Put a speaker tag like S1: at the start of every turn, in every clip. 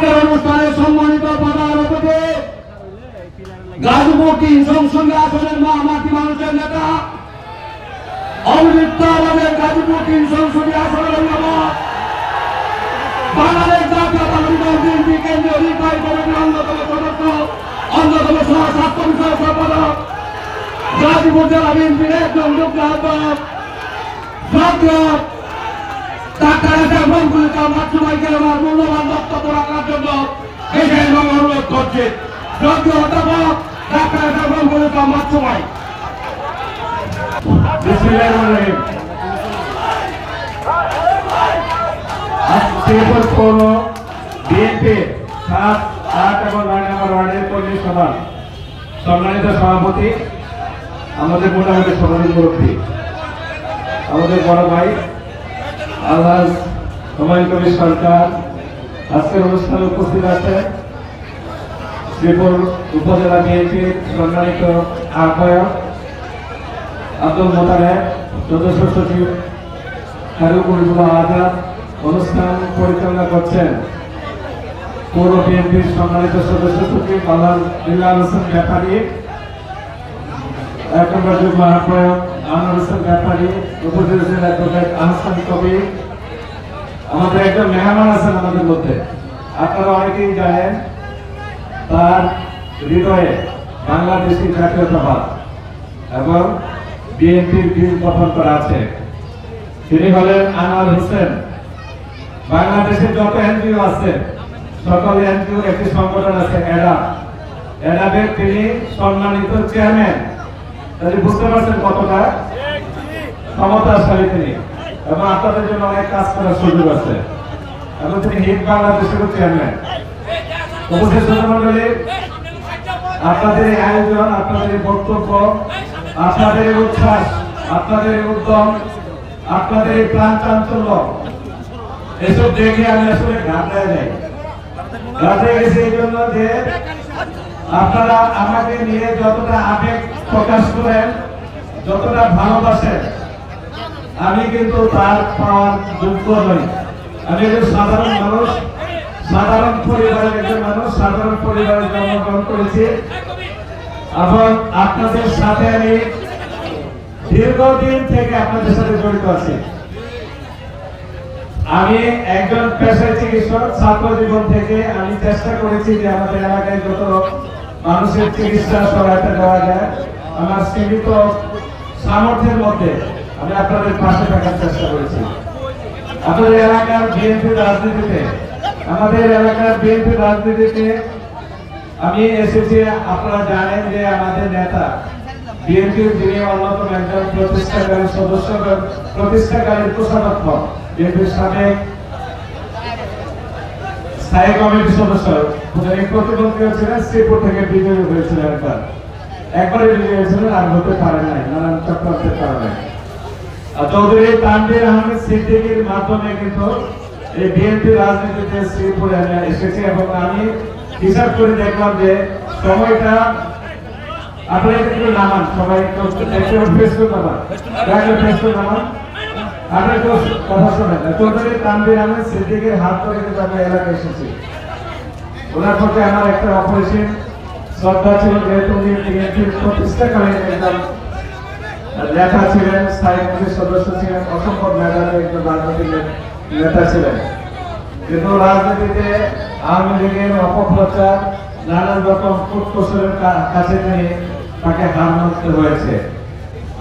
S1: আজকের অনুষ্ঠানে সম্মানিত প্রধান অতিথি গাজীপুর ৩ সংসদীয় আসনের মাটি মানুষের নেতা অভিযুক্ত আমাদের গাজীপুর ৩ সংসদীয় আসনের অভিভাবক বাংলাদেশ জাতীয়তাবাদী দল বিএনপি কেন্দ্রীয় নির্বাহী কমিটির অন্যতম সদস্য অন্যতম সহ স্বাস্থ্য বিষয়ক সম্পাদক গাজীপুর জেলা বিএনপির একজন যুগ্ম আহ্বায়ক ডাক্তার আমার মূল্যবান বক্তব্য রাখার জন্য অনুরোধ করছে যোগ্য অধ্যাপক ডাক্তার মাতৃমাই।
S2: বিএনপির 7, 8 এবং 9 নম্বর ওয়ার্ডের কর্মী সভা সম্মানিত সভাপতি, আমাদের মোটামুটি সভাপতি মুরব্বী, আমাদের বড় ভাই আলহাজ হুমায়ুন কবির সরকার আজকের অনুষ্ঠানে উপস্থিত আছে। শ্রীপুর উপজেলা বিএনপির সম্মানিত আহ্বায়ক আব্দুল মোতালেব, সদস্য সচিব খায়রুল আজাদ অনুষ্ঠান পরিচালনা করছেন। পৌর বিএনপির সম্মানিত সদস্য সচিব আলহাজ হোসেন ব্যাপারী, 1 নম্বর যুগ্ম আহ্বায়ক আনোয়ার হোসেন ব্যাপারী, উপজেলা অ্যাডভোকেট আহসান কবির। আমাদের একটা মেহমান আছেন আমাদের মধ্যে, আপনারা অনেকেই জানেন তার হৃদয়ে বাংলাদেশি জাতীয়তাবাদ এবং বিএনপির বীজ বপন করা আছে। তিনি হলেন আনোয়ার হোসেন। বাংলাদেশের যত এনজিও আছে সকল এনজিওর একটি সংগঠন আছে এডাবের তিনি সম্মানিত চেয়ারম্যান। তাহলে বুঝতে পারছেন কতটা ক্ষমতাশালী তিনি, এবং আপনাদের জন্য অনেক কাজ করার সুযোগ আছে, এবং তিনি হিট বাংলাদেশেরও চেয়ারম্যান। উপস্থিত মন্ডলী, আপনাদের এই আয়োজন, আপনাদের এই বক্তব্য, আপনাদের এই উচ্ছ্বাস, আপনাদের এই উদ্যম, আপনাদের এই প্রাণ চাঞ্চল্য, এসব দেখে আমি আসলে ঘাবড়ে যাই। ঘাবড়ে গেছি এই জন্য যে আপনারা আমাকে নিয়ে যতটা আবেগ প্রকাশ করেন, যতটা ভালোবাসেন, আমি কিন্তু তার পাওয়ার যোগ্য নই। আমি একজন সাধারণ মানুষ, সাধারণ পরিবারের একজন মানুষ, সাধারণ পরিবারে জন্মগ্রহণ করেছি, এবং আপনাদের সাথে আমি দীর্ঘদিন থেকে আপনাদের সাথে জড়িত আছি। আমি একজন পেশায় চিকিৎসক, ছাত্র জীবন থেকে আমি চেষ্টা করেছি যে আমাদের এলাকায় যত মানুষের চিকিৎসা সহায়তা দেওয়া যায় আমার সীমিত সামর্থ্যের মধ্যে আমি আপনাদের পাশে থাকার চেষ্টা করেছি। আপনাদের এলাকার বিএনপি রাজনীতিতে, আমাদের এলাকার বিএনপি রাজনীতিতে আমি এসেছি। আপনারা জানেন যে আমাদের নেতা বিএনপির যিনি অন্যতম একজন প্রতিষ্ঠাকারী সদস্য, প্রতিষ্ঠাকারী কোষাধ্যক্ষ, বিএনপির সাবেক স্থায়ী কমিটির সদস্য, যিনি প্রতিমন্ত্রীও ছিলেন, শ্রীপুর থেকে বিজয়ী হয়েছিলেন। একবারে বিজয়ী হয়েছিলেন, আর হতে পারে নাই নানান চক্রান্তের কারণে। চৌধুরী তানভীর আহমেদ সিদ্দিকীর মাধ্যমে কিন্তু এই বিএনপি রাজনীতিতে শ্রীপুরে এসেছে, এবং আমি হিসাব করে দেখলাম যে সময়টা আপনারা একটু নামান, সবাই ফেসবুক নামান, নামান, আপনার একটু কথা শোনেন। চৌধুরী তানভীর আহমেদ সিদ্দিকীর হাত ধরে কিন্তু আমি এলাকায় এসেছি। ওনার প্রতি আমার একটা অপরিসীম শ্রদ্ধা ছিল, যেহেতু উনি বিএনপির প্রতিষ্ঠাকালীন একজন নেতা ছিলেন, স্থায়ী কমিটির সদস্য ছিলেন, অসংখ্য মেধাবী একজন রাজনৈতিক নেতা ছিলেন। কিন্তু রাজনীতিতে আওয়ামী লীগের অপপ্রচার, নানান রকম কূটকৌশলের কাছে নিয়ে তাকে হার মানতে হয়েছে।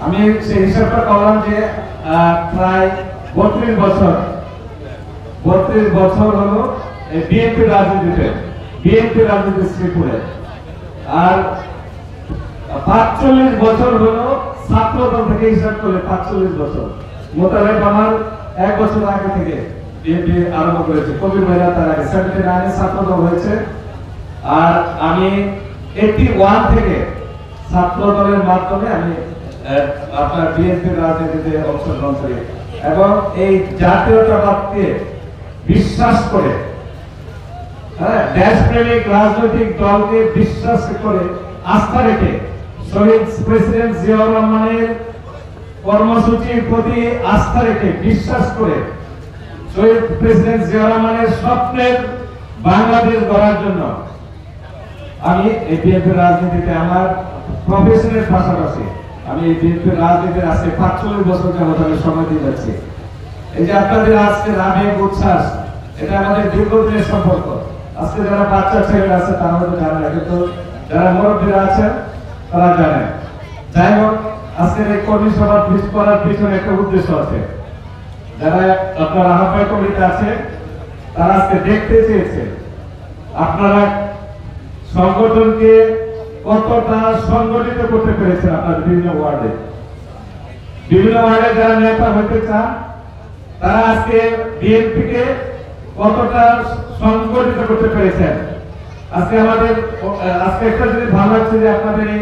S2: আমি সেই হিসাবটা করলাম যে প্রায় 32 বছর হলো এই বিএনপি রাজনীতিতে, শ্রীপুরে, আর 45 বছর হলো ছাত্রদল থেকে হিসাব করলে 45 বছর। মোতাবেক আমার 1 বছর আগে থেকে বিএনপি আরম্ভ করেছে, কবির ভাইরা তার আগে 79 ছাত্রদল হয়েছে, আর আমি 81 থেকে ছাত্রদলের মাধ্যমে আমি আপনার বিএনপির রাজনীতিতে অংশগ্রহণ করি, এবং এই জাতীয়তাবাদকে বিশ্বাস করে, দেশপ্রেমিক রাজনৈতিক দলকে বিশ্বাস করে, আস্থা রেখে, শহীদ প্রেসিডেন্ট জিয়াউর রহমানের কর্মসূচির প্রতি আস্থা রেখে, বিশ্বাস করে, শহীদ প্রেসিডেন্ট জিয়াউর রহমানের স্বপ্নের বাংলাদেশ গড়ার জন্য আমি এই বিএনপির রাজনীতিতে আমার প্রফেশনের পাশাপাশি আমি এই বিএনপির রাজনীতির আজকে ৪৫ বছর যাবত আমি সময় দিয়ে যাচ্ছি। এই যে আপনাদের আজকে আবেগ উচ্ছ্বাস, এটা আমাদের দীর্ঘদিনের সম্পর্ক। আজকে যারা বাচ্চা ছেলেরা আছে তারা হয়তো জানে না, কিন্তু যারা মুরব্বীরা আছেন তারা জানেন। যাই হোক, আজকের এই কর্মী সভা করার পিছনে একটা উদ্দেশ্য আছে। যারা আপনার আহ্বায়ক কমিটিতে আছে তারা আজকে দেখতে চেয়েছে আপনারা সংগঠনকে কতটা সংগঠিত করতে পেরেছেন। আপনার বিভিন্ন ওয়ার্ডে যারা নেতা হতে চান তারা আজকে বিএনপিকে কতটা সংগঠিত করতে পেরেছেন। আজকে একটা জিনিস ভালো লাগছে যে আপনাদের এই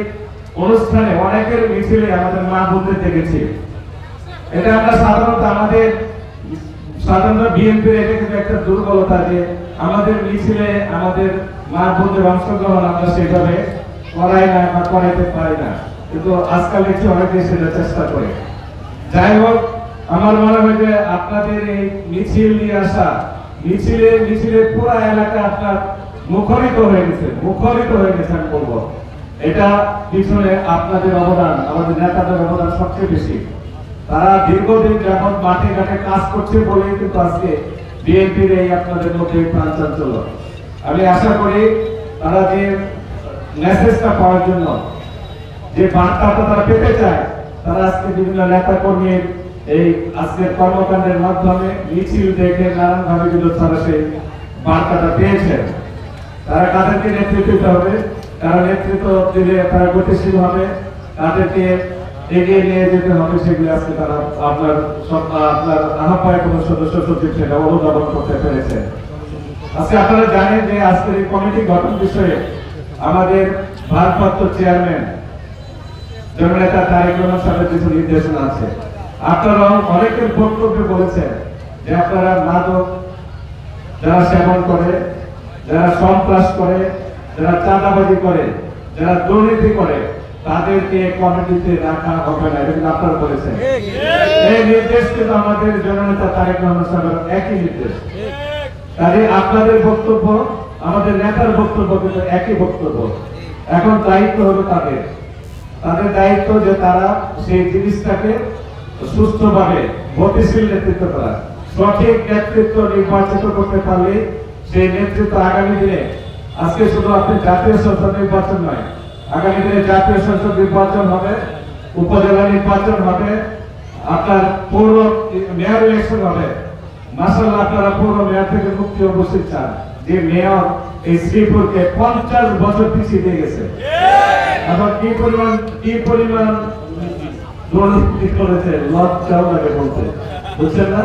S2: অনুষ্ঠানে অনেকের মিছিলে আমাদের মা বোনদের দেখেছি। এটা আমরা সাধারণত বিএনপির এটা কিন্তু একটা দুর্বলতা যে আমাদের মিছিলে আমাদের মা বোনদের অংশগ্রহণ আমরা সেভাবে করাই না বা করাইতে পারি না, কিন্তু আজকাল দেখছি অনেকে সেটা চেষ্টা করে। যাই হোক, আমার মনে হয় যে আপনাদের এই মিছিল নিয়ে আসা মিছিলে পুরো এলাকা আপনার মুখরিত হয়ে গেছে আমি বলবো। এটা পিছনে আপনাদের অবদান, আমাদের নেতাদের অবদান সবচেয়ে বেশি। তারা দীর্ঘদিন যাবত মাঠে ঘাটে কাজ করছে বলেই কিন্তু আজকে বিএনপির এই আপনাদের মধ্যে প্রাণ চাঞ্চল্য। আমি আশা করি তারা যে মেসেজটা পাওয়ার জন্য যে বার্তাটা তারা পেতে চায়, তারা আজকে বিভিন্ন নেতা কর্মীর এই আজকের কর্মকাণ্ডের মাধ্যমে মিছিল দেখে নানানভাবে কিন্তু তারা সেই বার্তাটা পেয়েছেন। তারা কাদেরকে নেতৃত্ব দিতে হবে, তারা নেতৃত্ব দিলে তারা গতিশীল হবে, তাদেরকে এগিয়ে নিয়ে যেতে হবে, সেগুলো আজকে তারা আপনার আহ্বায়ক কোনো সদস্য সচিব সেটা অনুধাবন করতে পেরেছে। আজকে আপনারা জানেন যে আজকের এই কমিটি গঠন বিষয়ে আমাদের ভারপ্রাপ্ত চেয়ারম্যান জননেতা তারেক রহমান সাহেবের কিছু নির্দেশনা আছে। আপনারা অনেকের বক্তব্যে বলেছেন যে আপনারা মাদক যারা সেবন করে, যারা সন্ত্রাস করে, যারা চাঁদাবাজি করে, যারা দুর্নীতি করে, তাদেরকে কমিটিতে রাখা হবে না, এটা আপনারা বলেছেন। এই নির্দেশ কিন্তু আমাদের জননেতা তারেক রহমান সাহেবের একই নির্দেশ। তাই আপনাদের বক্তব্য, আমাদের নেতার বক্তব্য কিন্তু একই বক্তব্য। এখন দায়িত্ব হলো তাদের দায়িত্ব যে তারা সেই জিনিসটাকে সুস্থভাবে গতিশীল নেতৃত্ব করা, সঠিক নেতৃত্ব নির্বাচিত করতে পারলে সেই নেতৃত্ব আগামী দিনে, আজকে শুধু আপনি জাতীয় সংসদ নির্বাচন নয়, আগামী দিনে জাতীয় সংসদ নির্বাচন হবে, উপজেলা নির্বাচন হবে, আপনার পৌর মেয়র ইলেকশন হবে। মাশাআল্লাহ, আপনারা পৌর মেয়র থেকে মুক্তি উপস্থিত চান, যে মেয়র এই শ্রীপুরকে 50 বছর পিছিয়ে দিয়ে গেছে। এখন কি পরিমাণ দুর্নীতি করেছে, লজ্জাও লাগে বলতে, বুঝছেন না?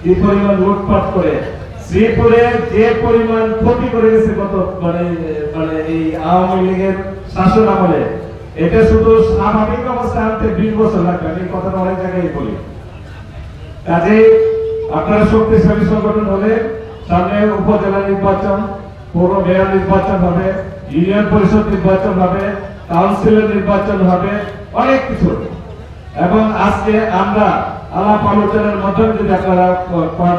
S2: কি পরিমাণ লুটপাট করে শ্রীপুরে যে পরিমাণ ক্ষতি করে গেছে গত এই আওয়ামী লীগের শাসন আমলে, এটা শুধু স্বাভাবিক অবস্থায় আনতে 20 বছর লাগবে। এই কথাটা অনেক জায়গায় বলি। কাজে আপনারা শক্তিশালী সংগঠন হলে সামনে উপজেলা নির্বাচন, পৌর মেয়র নির্বাচন হবে, ইউনিয়ন পরিষদ নির্বাচন হবে, কাউন্সিলর নির্বাচন হবে, অনেক কিছু। এবং আজকে আমরা আলাপ আলোচনার মাধ্যমে যদি আপনারা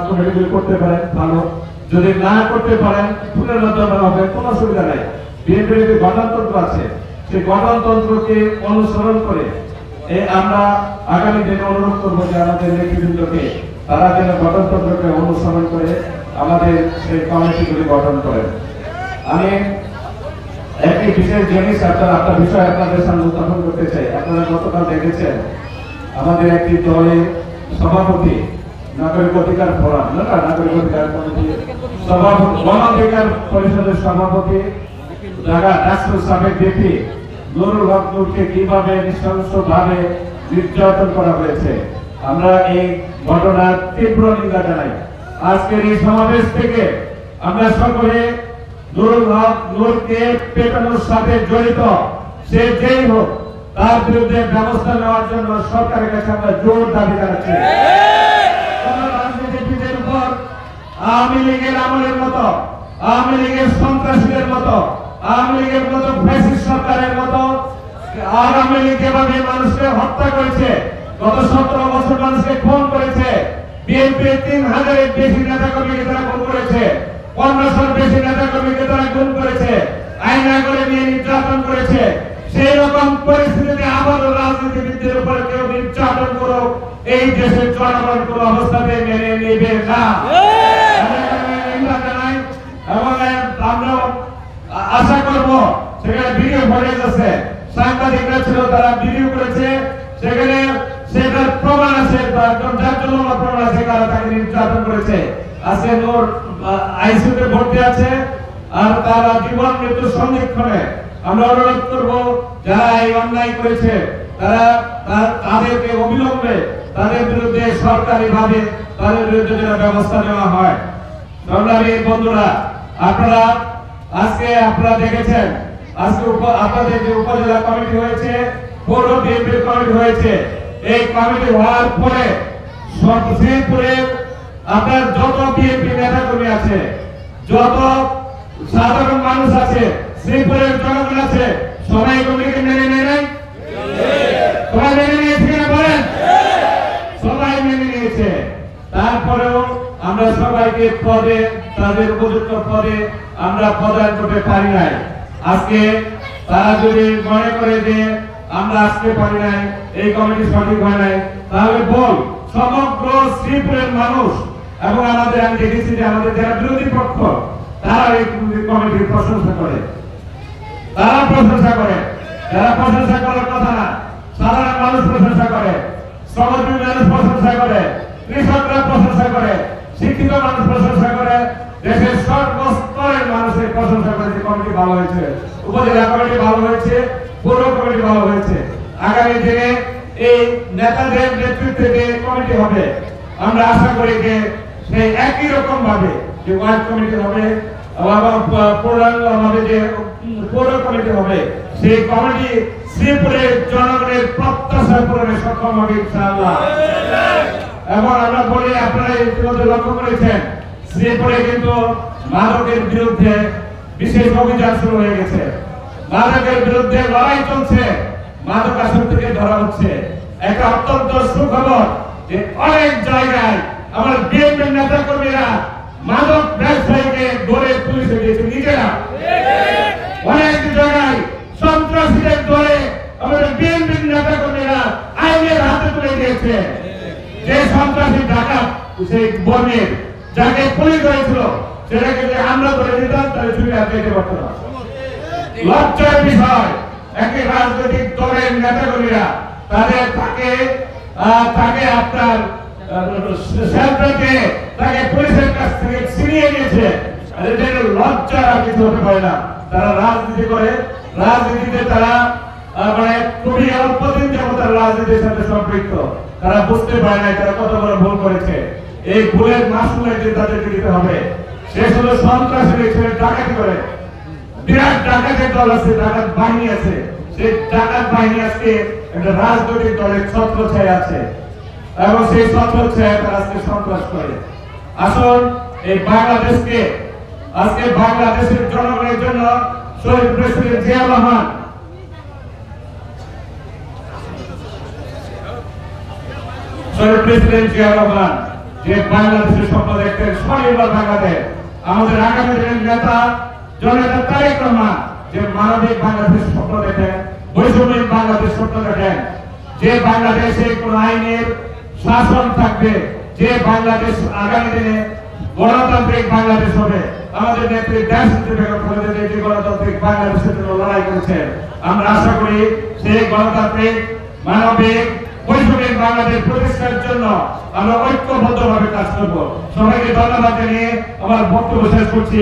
S2: কমিটিগুলি করতে পারেন ভালো, যদি না করতে পারেন ফুলের মাধ্যমে হবে, কোনো অসুবিধা নাই। বিএনপির যে গণতন্ত্র আছে, সেই গণতন্ত্রকে অনুসরণ করে আমরা আগামী দিনে অনুরোধ করবো যে আমাদের নেতৃবৃন্দকে তারা যেন গণতন্ত্রকে অনুসরণ করে আমাদের সেই কমিটিগুলি গঠন করেন। আমি একটি বিশেষ জিনিস আপনার বিষয় আপনাদের সামনে উত্থাপন করতে চাই। আপনারা গতকাল দেখেছেন আমাদের একটি দলের সভাপতি, নাগরিক অধিকার ফোরাম, নাগরিক অধিকার কমিটি সভাপতি, গণ অধিকার পরিষদের সভাপতি ডাক্তার সাবেক ডিপি নুরুল হক নূরকে কিভাবে নৃশংসভাবে নির্যাতন করা হয়েছে, আমরা এই ঘটনার তীব্র নিন্দা জানাই। আজকের এই সমাবেশ থেকে আমরা সকলে নুরুল হক নূরকে পেটানোর সাথে জড়িত সে যেই হোক তার বিরুদ্ধে ব্যবস্থা নেওয়ার জন্য সরকারের কাছে আমরা জোর দাবি জানাচ্ছি। রাজনীতিবিদের উপর আওয়ামী লীগের আমলের মতো, আওয়ামী লীগের সন্ত্রাসীদের মতো, আওয়ামী লীগের মতো ফ্যাসিস্ট সরকারের মতো আওয়ামী লীগ যেভাবে মানুষকে হত্যা করেছে, গত 17 বছর মানুষকে খুন করেছে, বিএনপির 3000-এর বেশি নেতা কর্মীকে তারা খুন করেছে, 1500 বেশি নেতা কর্মীকে তারা গুম করেছে, আইনা করে নিয়ে নির্যাতন করেছে। সেই রকম পরিস্থিতিতে আবারও রাজনীতিবিদদের উপর কেউ নির্যাতন করো, এই দেশের জনগণ কোন অবস্থাতে মেনে নেবে না। এবং আমরা আশা করব সেখানে ভিডিও ফুটেজ আছে, সাংবাদিকরা ছিল, তারা ভিডিও করেছে, সেখানে সেটার প্রমাণ আছে, প্রমাণ আছে কারা তাকে নির্যাতন করেছে। আজকে নূর আইসিইউতে ভর্তি আছে, আর তারা জীবন মৃত্যুর সন্ধিক্ষণে। আমরা অনুরোধ করব যারা এই অন্যায় করেছে তারা তাদেরকে অবিলম্বে তাদের বিরুদ্ধে সরকারিভাবে তাদের বিরুদ্ধে যেন ব্যবস্থা নেওয়া হয়। সংগ্রামী বন্ধুরা, আপনারা দেখেছেন আজকে আপনাদের যে উপজেলা কমিটি হয়েছে, পৌর বিএনপি কমিটি হয়েছে, এই কমিটি হওয়ার পরে শ্রীপুরের আপনার যত বিএনপি নেতা কর্মী আছে, যত সাধারণ মানুষ আছে, শ্রীপুরের জনগণ আছে, সবাই কমিটিকে মেনে নেয়, সবাই মেনে নিয়েছে কিনা বলেন? সবাই মেনে নিয়েছে। তারপরেও আমরা সবাইকে পদে, তাদের উপযুক্ত পদে আমরা প্রদান করতে পারি নাই। আজকে তারা যদি মনে করে যে আমরা আসতে পারি নাই, এই কমিটি সঠিক হয় নাই, তাহলে বল সমগ্র শ্রীপুরের মানুষ এবং আমাদের, আমি দেখেছি যে আমাদের যারা বিরোধী পক্ষ তারা এই কমিটির প্রশংসা করে, তারা প্রশংসা করে। যারা প্রশংসা করার কথা না, সাধারণ মানুষ প্রশংসা করে, শ্রমজীবী মানুষ প্রশংসা করে, কৃষকরা প্রশংসা করে, শিক্ষিত মানুষ প্রশংসা করে, দেশের সর্বস্তরের মানুষের প্রশংসা করে যে কমিটি ভালো হয়েছে, উপজেলা কমিটি ভালো হয়েছে, পৌর কমিটি ভালো হয়েছে। আগামী দিনে এই নেতাদের নেতৃত্বে যে কমিটি হবে, আমরা আশা করি যে সেই একই রকম ভাবে যে ওয়ার্ড কমিটি হবে এবং পূর্ণাঙ্গভাবে যে পৌর কমিটি হবে, সেই কমিটি শ্রীপুরের জনগণের প্রত্যাশা পূরণে সক্ষম হবে ইনশাআল্লাহ। এবং আমরা বলি, আপনারা ইতিমধ্যে লক্ষ্য করেছেন শ্রীপুরে কিন্তু মাদকের বিরুদ্ধে বিশেষ অভিযান শুরু হয়ে গেছে। মাদকের বিরুদ্ধে লড়াই চলছে, মাদক আসক্তিকে ধরা হচ্ছে। একটা অত্যন্ত সুখবর যে অনেক জায়গায় আমার বিএনপির নেতা কর্মীরা মাদক ব্যবসায়ীকে ধরে পুলিশে দিয়েছে নিজেরা। অনেক জায়গায় সন্ত্রাসীদের ধরে আমাদের বিএনপির নেতা কর্মীরা আইনের হাতে তুলে দিয়েছে। যে সন্ত্রাসী ডাকাত, সেই বনের যাকে পুলিশ হয়েছিল, সেটাকে যে আমরা ধরে দিতাম তাহলে ছুটি আর যেতে পারত না। লজ্জার বিষয়, একই রাজনৈতিক দলের নেতা কর্মীরা তাদের তাকে আপনার তাকে পুলিশের কাছ থেকে ছিনিয়ে নিয়েছে। লজ্জার আর কিছু হতে পারে না। তারা রাজনীতি করে, রাজনীতিতে তারা মানে খুবই অল্প দিন যাবত তারা রাজনীতির সাথে সম্পৃক্ত। তারা বুঝতে পারে না তারা কত বড় ভুল করেছে। এই ভুলের মাসুল তাদেরকে দিতে হবে। সে শুধু সন্ত্রাসের ছেলে ডাকাতি করে, বিরাট ডাকাতের দল আছে, ডাকাত বাহিনী আছে। সেই ডাকাত বাহিনী আজকে একটা রাজনৈতিক দলের ছত্রছায়া আছে এবং সেই ছত্রছায়া তারা আজকে সন্ত্রাস করে। আসুন এই বাংলাদেশকে, আজকে বাংলাদেশের জনগণের জন্য শহীদ প্রেসিডেন্ট জিয়া রহমান যে বাংলাদেশের স্বপ্ন দেখতেন, স্বনির্ভর বাংলাদেশ। আমাদের আগামী দিনের নেতা জননেতা তারেক রহমান যে মানবিক বাংলাদেশের স্বপ্ন দেখেন, বৈষম্যহীন বাংলাদেশ স্বপ্ন দেখেন, যে বাংলাদেশে কোন আইনের শাসন থাকবে, যে বাংলাদেশ আগামী দিনে গণতান্ত্রিক বাংলাদেশ হবে। আমাদের নেত্রী দেশনেত্রী বেগম খালেদা জিয়া যে গণতান্ত্রিক বাংলাদেশের জন্য লড়াই করেছেন, আমরা আশা করি সেই গণতান্ত্রিক মানবিক বৈষম্যহীন বাংলাদেশ প্রতিষ্ঠার জন্য আমরা ঐক্যবদ্ধভাবে কাজ করব। সবাইকে ধন্যবাদ জানিয়ে আমার বক্তব্য শেষ করছি।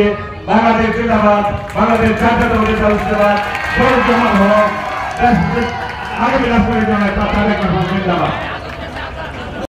S2: বাংলাদেশ জিন্দাবাদ, বাংলাদেশ জাতীয়তাবাদী দল জিন্দাবাদ, আগামী রাষ্ট্রপতি জননেতা তারেক রহমান জিন্দাবাদ।